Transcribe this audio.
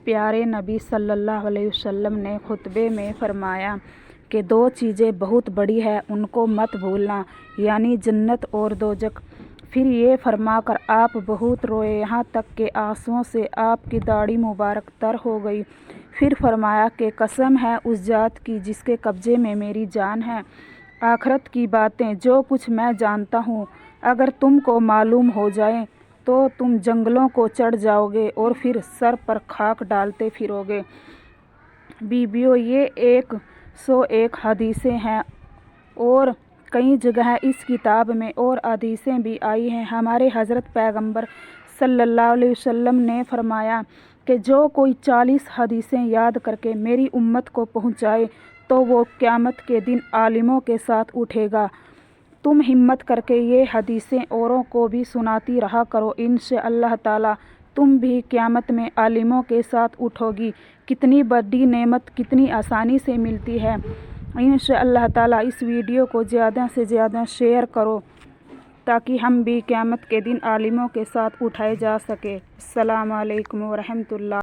پیارے نبی صلی اللہ علیہ وسلم نے خطبے میں فرمایا کہ 2 چیزیں بہت بڑی ہیں، ان کو مت بھولنا، یعنی جنت اور دوزخ۔ پھر یہ فرما کر آپ بہت روئے، یہاں تک کہ آنسوؤں سے آپ کی داڑھی مبارک تر ہو گئی۔ پھر فرمایا کہ قسم ہے اس ذات کی جس کے قبضے میں میری جان ہے، آخرت کی باتیں جو کچھ میں جانتا ہوں اگر تم کو معلوم ہو جائیں تو تم جنگلوں کو چڑھ جاؤ گے اور پھر سر پر خاک ڈالتے پھرو گے۔ بیویوں، یہ 101 حدیثیں ہیں اور کئی جگہ اس کتاب میں اور حدیثیں بھی آئی ہیں۔ ہمارے حضرت پیغمبر صلی اللہ علیہ وسلم نے فرمایا کہ جو کوئی 40 حدیثیں یاد کر کے میری امت کو پہنچائے تو وہ قیامت کے دن عالموں کے ساتھ اٹھے گا۔ تم ہمت کر کے یہ حدیثیں اوروں کو بھی سناتی رہا کرو، انشاءاللہ تعالی تم بھی قیامت میں عالموں کے ساتھ اٹھو گی۔ کتنی بڑی نعمت کتنی آسانی سے ملتی ہے۔ انشاءاللہ تعالی اس ویڈیو کو زیادہ سے زیادہ شیئر کرو تاکہ ہم بھی قیامت کے دن عالموں کے ساتھ اٹھائے جا سکیں۔ السلام علیکم ورحمۃ اللہ۔